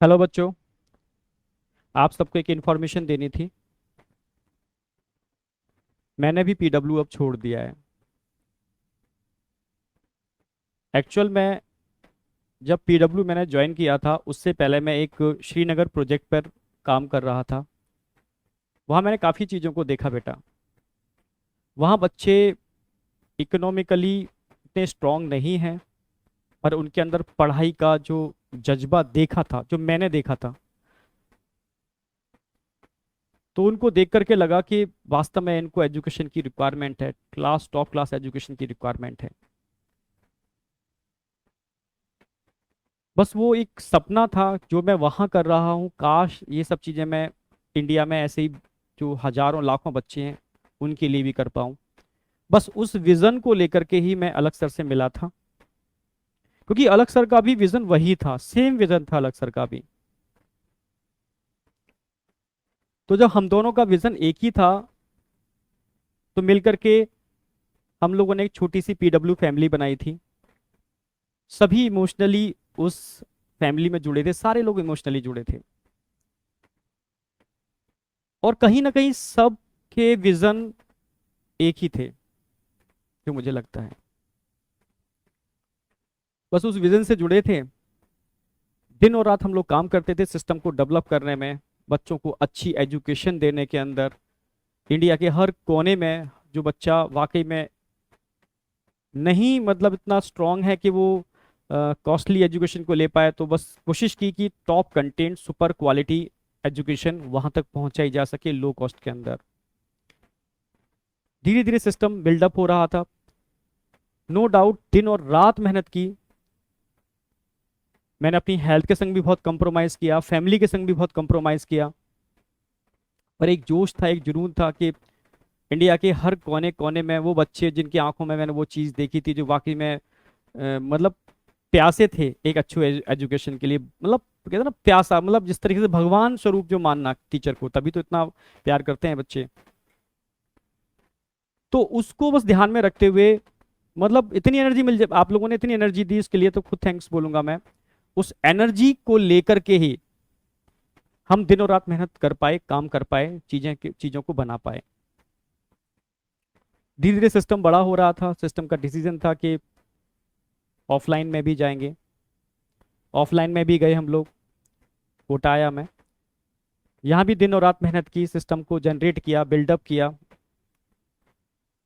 Hello बच्चों। आप सबको एक इन्फॉर्मेशन देनी थी। मैंने भी पीडब्ल्यू अब छोड़ दिया है। एक्चुअल में जब पीडब्ल्यू मैंने ज्वाइन किया था उससे पहले मैं एक श्रीनगर प्रोजेक्ट पर काम कर रहा था। वहाँ मैंने काफ़ी चीज़ों को देखा बेटा। वहाँ बच्चे इकोनॉमिकली इतने स्ट्रांग नहीं हैं, पर उनके अंदर पढ़ाई का जो जज्बा देखा था, जो मैंने देखा था, तो उनको देख करके लगा कि वास्तव में इनको एजुकेशन की रिक्वायरमेंट है, क्लास टॉप क्लास एजुकेशन की रिक्वायरमेंट है। बस वो एक सपना था जो मैं वहाँ कर रहा हूँ, काश ये सब चीज़ें मैं इंडिया में ऐसे ही जो हजारों लाखों बच्चे हैं उनके लिए भी कर पाऊँ। बस उस विज़न को लेकर के ही मैं अलग सर से मिला था, क्योंकि अलग सर का भी विज़न वही था, सेम विज़न था अलग सर का भी। तो जब हम दोनों का विज़न एक ही था, तो मिल करके हम लोगों ने एक छोटी सी पीडब्ल्यू फैमिली बनाई थी। सभी इमोशनली उस फैमिली में जुड़े थे, सारे लोग इमोशनली जुड़े थे। और कहीं ना कहीं सबके विज़न एक ही थे, जो मुझे लगता है। बस उस विजन से जुड़े थे। दिन और रात हम लोग काम करते थे सिस्टम को डेवलप करने में, बच्चों को अच्छी एजुकेशन देने के अंदर। इंडिया के हर कोने में जो बच्चा वाकई में नहीं मतलब इतना स्ट्रांग है कि वो कॉस्टली एजुकेशन को ले पाए, तो बस कोशिश की कि top content super quality education वहां तक पहुंचाई जा सके लो कॉस्ट के अंदर। धीरे धीरे सिस्टम बिल्डअप हो रहा था। नो डाउट दिन और रात मेहनत की। मैंने अपनी हेल्थ के संग भी बहुत कंप्रोमाइज़ किया, फैमिली के संग भी बहुत कंप्रोमाइज़ किया। पर एक जोश था, एक जुनून था कि इंडिया के हर कोने कोने में वो बच्चे जिनकी आंखों में मैंने वो चीज़ देखी थी, जो वाकई में मतलब प्यासे थे एक अच्छे एजुकेशन के लिए। मतलब कहते हैं ना प्यासा, मतलब जिस तरीके से भगवान स्वरूप जो मानना टीचर को, तभी तो इतना प्यार करते हैं बच्चे। तो उसको बस ध्यान में रखते हुए, मतलब इतनी एनर्जी मिल जाए, आप लोगों ने इतनी एनर्जी दी, इसके लिए तो खुद थैंक्स बोलूंगा मैं। उस एनर्जी को लेकर के ही हम दिनों रात मेहनत कर पाए, काम कर पाए, चीजों को बना पाए। धीरे धीरे सिस्टम बड़ा हो रहा था। सिस्टम का डिसीजन था कि ऑफलाइन में भी जाएंगे। ऑफलाइन में भी गए हम लोग। कोटा आया मैं। यहाँ भी दिन और रात मेहनत की, सिस्टम को जनरेट किया, बिल्डअप किया।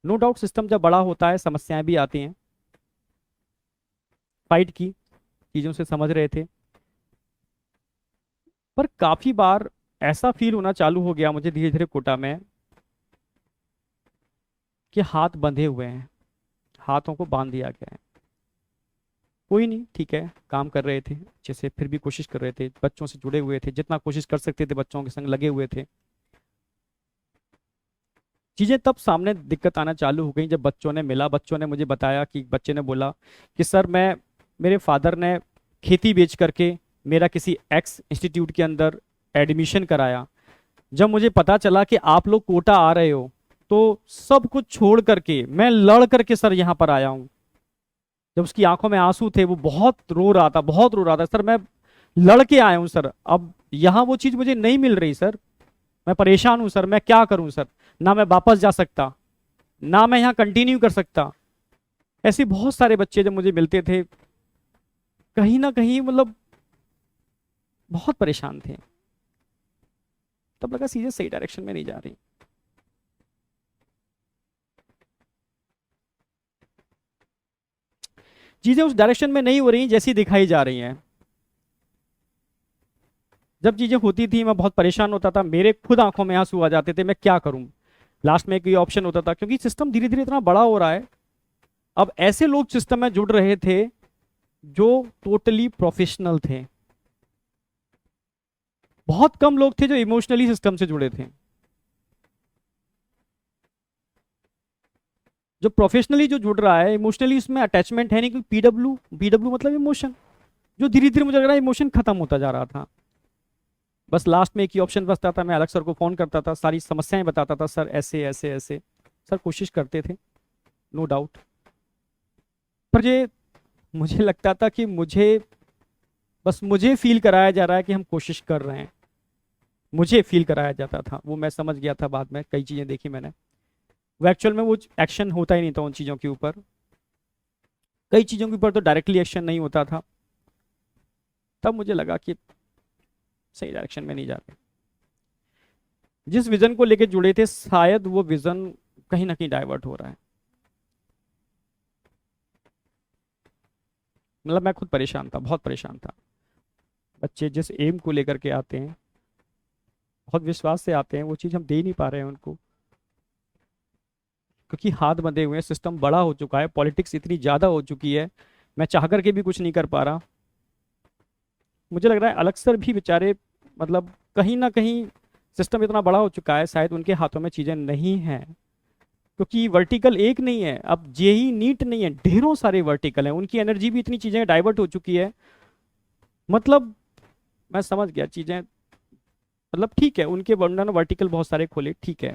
नो डाउट सिस्टम जब बड़ा होता है समस्याएं भी आती हैं। फाइट की, चीज़ों से समझ रहे थे। पर काफ़ी बार ऐसा फील होना चालू हो गया मुझे धीरे धीरे कोटा में, कि हाथ बंधे हुए हैं, हाथों को बांध दिया गया है। कोई नहीं, ठीक है, काम कर रहे थे अच्छे से, फिर भी कोशिश कर रहे थे, बच्चों से जुड़े हुए थे, जितना कोशिश कर सकते थे बच्चों के संग लगे हुए थे। चीज़ें तब सामने दिक्कत आना चालू हो गई जब बच्चों ने मिला, बच्चों ने मुझे बताया कि बच्चे ने बोला कि सर मैं, मेरे फादर ने खेती बेच करके मेरा किसी एक्स इंस्टीट्यूट के अंदर एडमिशन कराया। जब मुझे पता चला कि आप लोग कोटा आ रहे हो, तो सब कुछ छोड़ करके मैं लड़ करके सर यहाँ पर आया हूँ। जब उसकी आंखों में आंसू थे, वो बहुत रो रहा था, बहुत रो रहा था, सर मैं लड़के आया हूँ सर, अब यहाँ वो चीज़ मुझे नहीं मिल रही सर, मैं परेशान हूँ सर, मैं क्या करूँ सर, ना मैं वापस जा सकता, ना मैं यहाँ कंटिन्यू कर सकता। ऐसे बहुत सारे बच्चे जब मुझे मिलते थे, कहीं ना कहीं मतलब बहुत परेशान थे। तब लगा चीजें सही डायरेक्शन में नहीं जा रही। चीजें उस डायरेक्शन में नहीं हो रही जैसी दिखाई जा रही हैं। जब चीजें होती थी मैं बहुत परेशान होता था, मेरे खुद आंखों में आंसू आ जाते थे, मैं क्या करूं। लास्ट में एक ये ऑप्शन होता था, क्योंकि सिस्टम धीरे धीरे इतना बड़ा हो रहा है। अब ऐसे लोग सिस्टम में जुड़ रहे थे जो टोटली प्रोफेशनल थे। बहुत कम लोग थे जो इमोशनली सिस्टम से जुड़े थे। जो प्रोफेशनली जो जुड़ रहा है, इमोशनली उसमें अटैचमेंट है नहीं, क्योंकि पीडब्ल्यू पीडब्ल्यू मतलब इमोशन। जो धीरे धीरे मुझे लग रहा है इमोशन खत्म होता जा रहा था। बस लास्ट में एक ही ऑप्शन बचता था, मैं अलग सर को फोन करता था, सारी समस्याएं बताता था, सर ऐसे ऐसे ऐसे। सर कोशिश करते थे, नो डाउट। पर ये मुझे लगता था कि मुझे बस मुझे फील कराया जा रहा है कि हम कोशिश कर रहे हैं, मुझे फील कराया जाता था, वो मैं समझ गया था बाद में, कई चीज़ें देखी मैंने। वो एक्चुअल में वो एक्शन होता ही नहीं था उन चीज़ों के ऊपर, कई चीज़ों के ऊपर तो डायरेक्टली एक्शन नहीं होता था। तब मुझे लगा कि सही डायरेक्शन में नहीं जा रहे, जिस विजन को लेके जुड़े थे शायद वो विजन कहीं ना कहीं डाइवर्ट हो रहा है। मतलब मैं खुद परेशान था, बहुत परेशान था। बच्चे जिस एम को लेकर के आते हैं, बहुत विश्वास से आते हैं, वो चीज़ हम दे नहीं पा रहे हैं उनको, क्योंकि हाथ बंधे हुए हैं, सिस्टम बड़ा हो चुका है, पॉलिटिक्स इतनी ज़्यादा हो चुकी है, मैं चाह करके भी कुछ नहीं कर पा रहा। मुझे लग रहा है अलग सर भी बेचारे, मतलब कहीं ना कहीं सिस्टम इतना बड़ा हो चुका है, शायद उनके हाथों में चीज़ें नहीं हैं, क्योंकि वर्टिकल एक नहीं है, अब जेई नीट नहीं है, ढेरों सारे वर्टिकल हैं, उनकी एनर्जी भी इतनी चीज़ें डाइवर्ट हो चुकी है। मतलब मैं समझ गया चीज़ें, मतलब ठीक है, उन्होंने वर्टिकल बहुत सारे खोले, ठीक है,